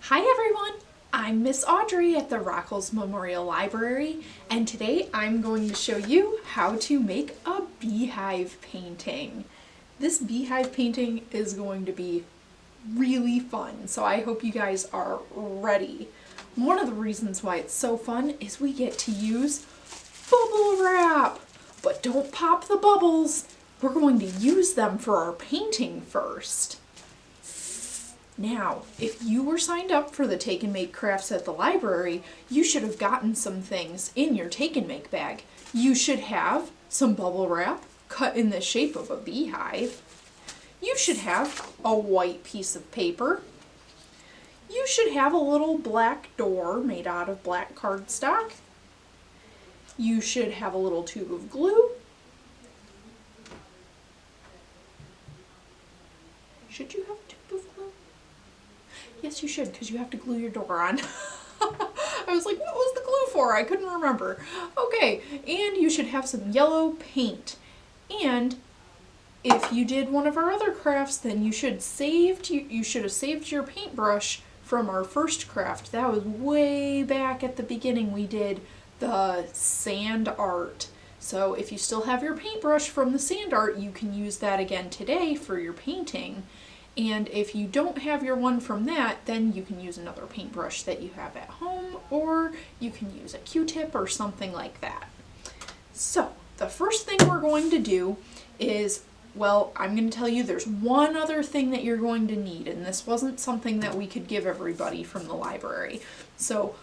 Hi everyone, I'm Miss Audrey at the Rockles Memorial Library, and today I'm going to show you how to make a beehive painting. This beehive painting is going to be really fun, so I hope you guys are ready. One of the reasons why it's so fun is we get to use bubble wrap, but don't pop the bubbles. We're going to use them for our painting first. Now, if you were signed up for the Take and Make crafts at the library, you should have gotten some things in your Take and Make bag. You should have some bubble wrap cut in the shape of a beehive. You should have a white piece of paper. You should have a little black door made out of black cardstock. You should have a little tube of glue. Should you have a tube of glue? Yes, you should, because you have to glue your door on. I was like, what was the glue for? I couldn't remember. Okay, and you should have some yellow paint. And if you did one of our other crafts, then you should have saved your paintbrush from our first craft. That was way back at the beginning. We did the sand art. So if you still have your paintbrush from the sand art, you can use that again today for your painting. And if you don't have your one from that, then you can use another paintbrush that you have at home, or you can use a Q-tip or something like that. So the first thing we're going to do is, well, I'm going to tell you there's one other thing that you're going to need, and this wasn't something that we could give everybody from the library. So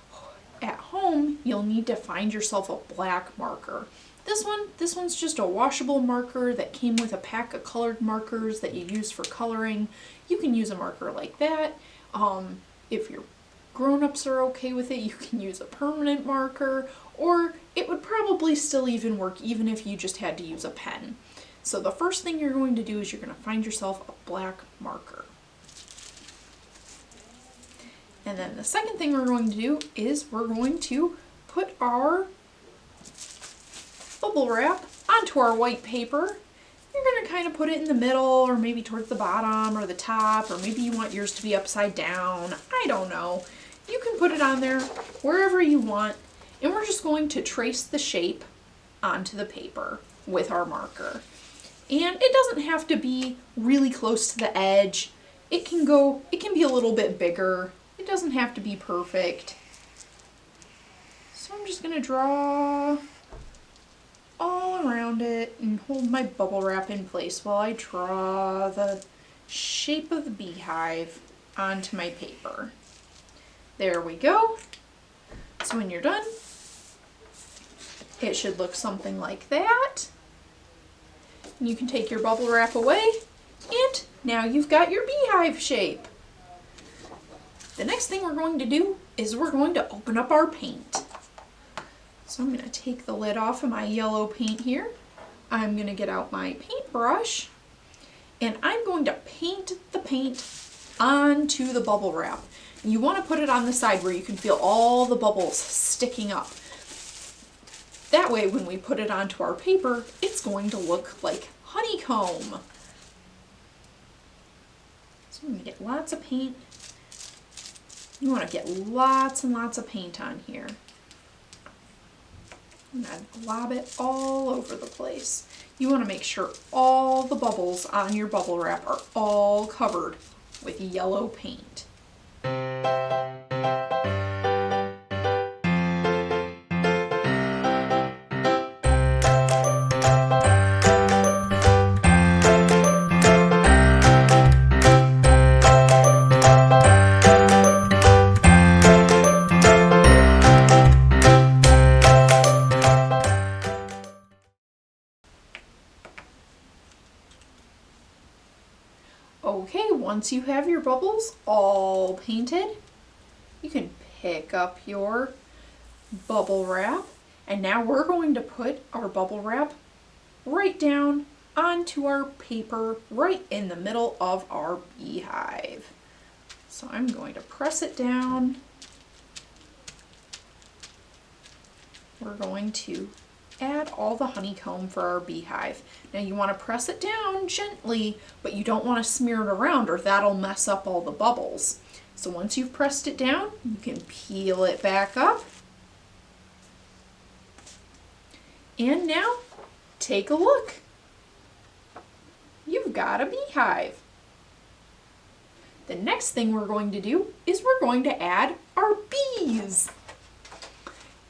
at home, you'll need to find yourself a black marker. This one's just a washable marker that came with a pack of colored markers that you use for coloring. You can use a marker like that. If your grown-ups are okay with it, you can use a permanent marker, or it would probably still even work even if you just had to use a pen. So the first thing you're going to do is you're going to find yourself a black marker. And then the second thing we're going to do is we're going to put our bubble wrap onto our white paper. You're going to kind of put it in the middle, or maybe towards the bottom or the top, or maybe you want yours to be upside down. I don't know. You can put it on there wherever you want, and we're just going to trace the shape onto the paper with our marker. And it doesn't have to be really close to the edge. It can be a little bit bigger. It doesn't have to be perfect. So I'm just going to draw all around it and hold my bubble wrap in place while I draw the shape of the beehive onto my paper. There we go. So when you're done, it should look something like that. And you can take your bubble wrap away, and now you've got your beehive shape. The next thing we're going to do is we're going to open up our paint. So I'm going to take the lid off of my yellow paint here. I'm going to get out my paintbrush, and I'm going to paint the paint onto the bubble wrap. You want to put it on the side where you can feel all the bubbles sticking up. That way when we put it onto our paper, it's going to look like honeycomb. So I'm going to get lots of paint. You want to get lots and lots of paint on here. I'm going to glob it all over the place. You want to make sure all the bubbles on your bubble wrap are all covered with yellow paint. Okay, once you have your bubbles all painted, you can pick up your bubble wrap, and now we're going to put our bubble wrap right down onto our paper, right in the middle of our beehive. So I'm going to press it down. We're going to add all the honeycomb for our beehive. Now you want to press it down gently, but you don't want to smear it around or that'll mess up all the bubbles. So once you've pressed it down, you can peel it back up. And now, take a look. You've got a beehive. The next thing we're going to do is we're going to add our bees.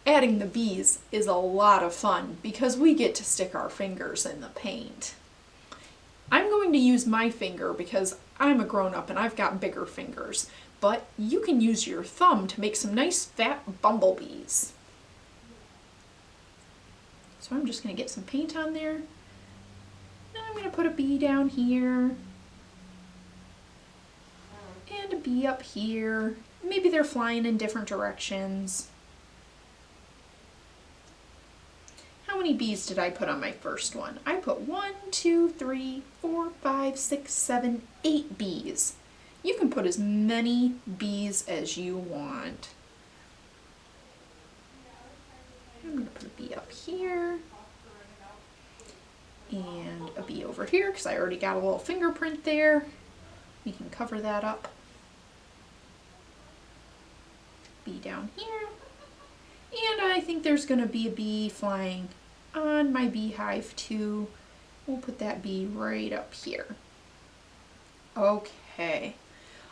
Adding the bees is a lot of fun because we get to stick our fingers in the paint. I'm going to use my finger because I'm a grown-up and I've got bigger fingers, but you can use your thumb to make some nice fat bumblebees. So I'm just going to get some paint on there. And I'm going to put a bee down here. And a bee up here. Maybe they're flying in different directions. How many bees did I put on my first one? I put 1, 2, 3, 4, 5, 6, 7, 8 bees. You can put as many bees as you want. I'm going to put a bee up here. And a bee over here because I already got a little fingerprint there. We can cover that up. Bee down here. And I think there's going to be a bee flying on my beehive too. We'll put that bee right up here. Okay.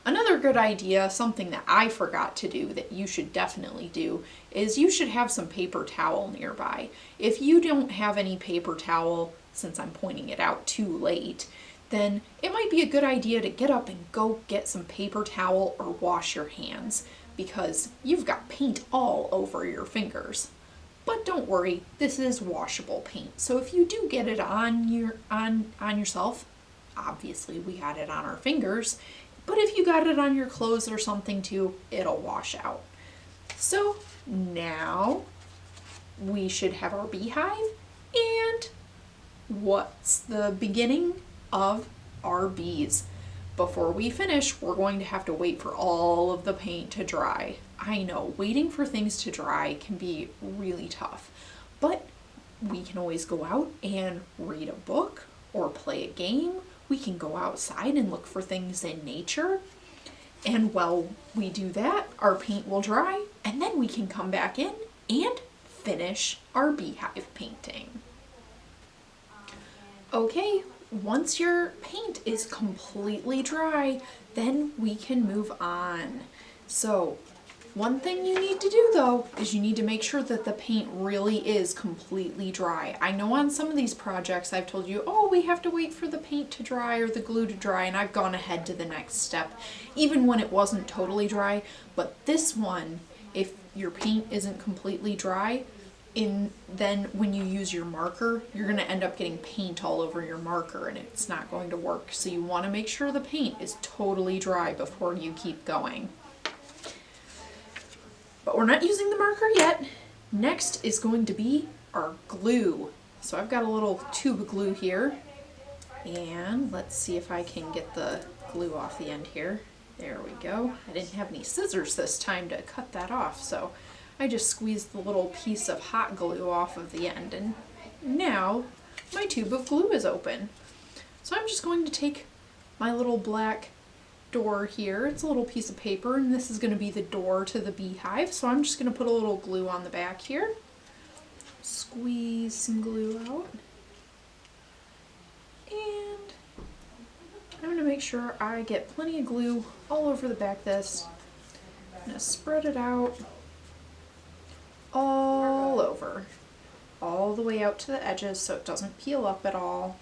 Another good idea, something that I forgot to do that you should definitely do, is you should have some paper towel nearby. If you don't have any paper towel, since I'm pointing it out too late, then it might be a good idea to get up and go get some paper towel or wash your hands because you've got paint all over your fingers. But don't worry, this is washable paint. So if you do get it on yourself, obviously we got it on our fingers, but if you got it on your clothes or something too, it'll wash out. So now we should have our beehive, and what's the beginning of our bees? Before we finish, we're going to have to wait for all of the paint to dry. I know, waiting for things to dry can be really tough, but we can always go out and read a book or play a game. We can go outside and look for things in nature. And while we do that, our paint will dry, and then we can come back in and finish our beehive painting. Okay, once your paint is completely dry, then we can move on. So one thing you need to do though is you need to make sure that the paint really is completely dry. I know on some of these projects I've told you, oh, we have to wait for the paint to dry or the glue to dry, and I've gone ahead to the next step even when it wasn't totally dry. But this one, if your paint isn't completely dry, then when you use your marker, you're going to end up getting paint all over your marker and it's not going to work. So you want to make sure the paint is totally dry before you keep going. But we're not using the marker yet. Next is going to be our glue. So I've got a little tube of glue here, and let's see if I can get the glue off the end here. There we go. I didn't have any scissors this time to cut that off, so I just squeezed the little piece of hot glue off of the end, and now my tube of glue is open. So I'm just going to take my little black door here. It's a little piece of paper, and this is going to be the door to the beehive. So I'm just going to put a little glue on the back here. Squeeze some glue out. And I'm going to make sure I get plenty of glue all over the back of this. I'm going to spread it out all over, all the way out to the edges so it doesn't peel up at all.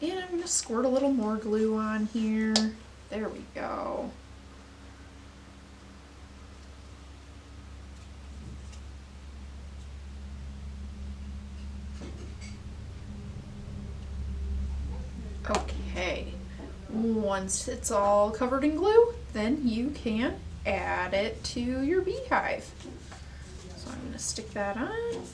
And I'm going to squirt a little more glue on here. There we go. Okay, once it's all covered in glue, then you can add it to your beehive. So I'm going to stick that on.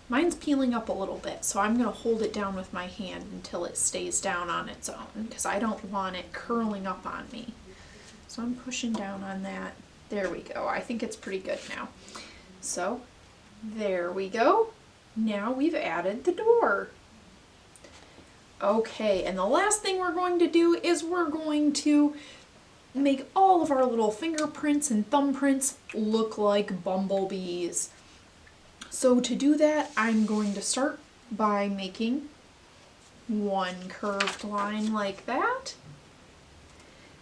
Mine's peeling up a little bit, so I'm going to hold it down with my hand until it stays down on its own, because I don't want it curling up on me. So I'm pushing down on that. There we go. I think it's pretty good now. So there we go. Now we've added the door. Okay, and the last thing we're going to do is we're going to make all of our little fingerprints and thumbprints look like bumblebees. So to do that, I'm going to start by making one curved line like that.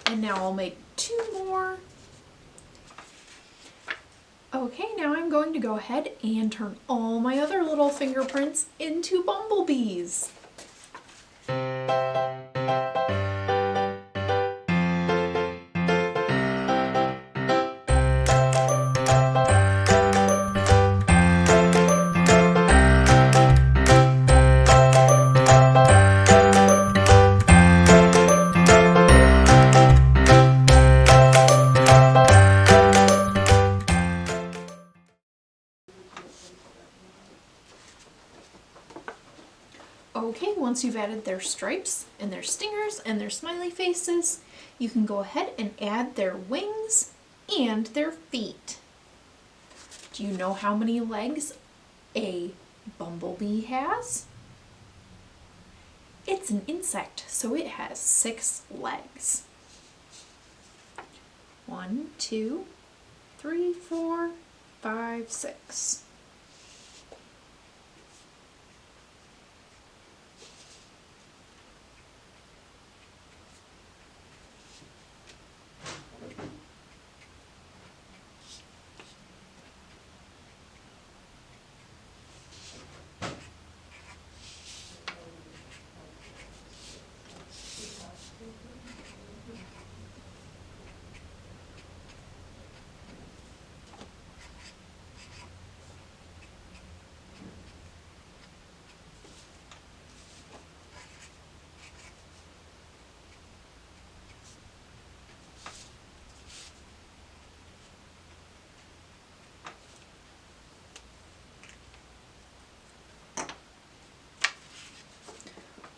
And now I'll make two more. Okay, now I'm going to go ahead and turn all my other little fingerprints into bumblebees. Okay, once you've added their stripes and their stingers and their smiley faces, you can go ahead and add their wings and their feet. Do you know how many legs a bumblebee has? It's an insect, so it has 6 legs. 1, 2, 3, 4, 5, 6.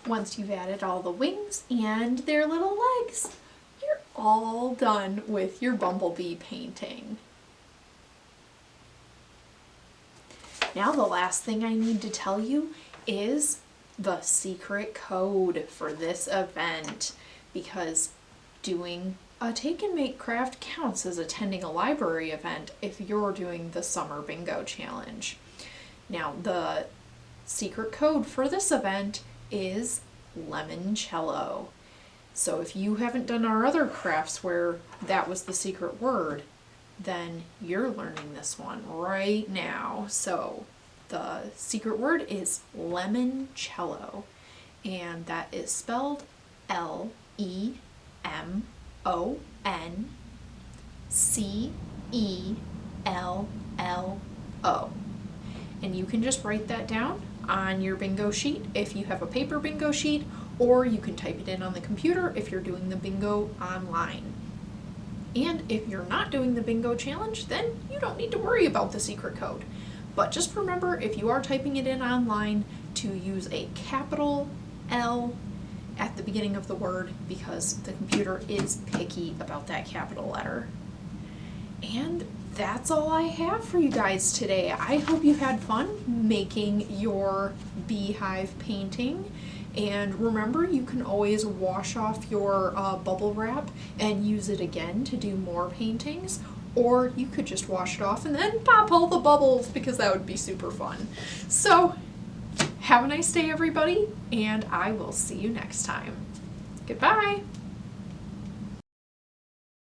Once you've added all the wings and their little legs, you're all done with your bumblebee painting. Now the last thing I need to tell you is the secret code for this event, because doing a take and make craft counts as attending a library event if you're doing the summer bingo challenge. Now the secret code for this event is limoncello. So if you haven't done our other crafts where that was the secret word, then you're learning this one right now. So the secret word is limoncello, and that is spelled Lemoncello. And you can just write that down on your bingo sheet if you have a paper bingo sheet, or you can type it in on the computer if you're doing the bingo online. And if you're not doing the bingo challenge, then you don't need to worry about the secret code. But just remember, if you are typing it in online, to use a capital L at the beginning of the word, because the computer is picky about that capital letter. And that's all I have for you guys today. I hope you've had fun making your beehive painting. And remember, you can always wash off your bubble wrap and use it again to do more paintings. Or you could just wash it off and then pop all the bubbles, because that would be super fun. So have a nice day, everybody, and I will see you next time. Goodbye.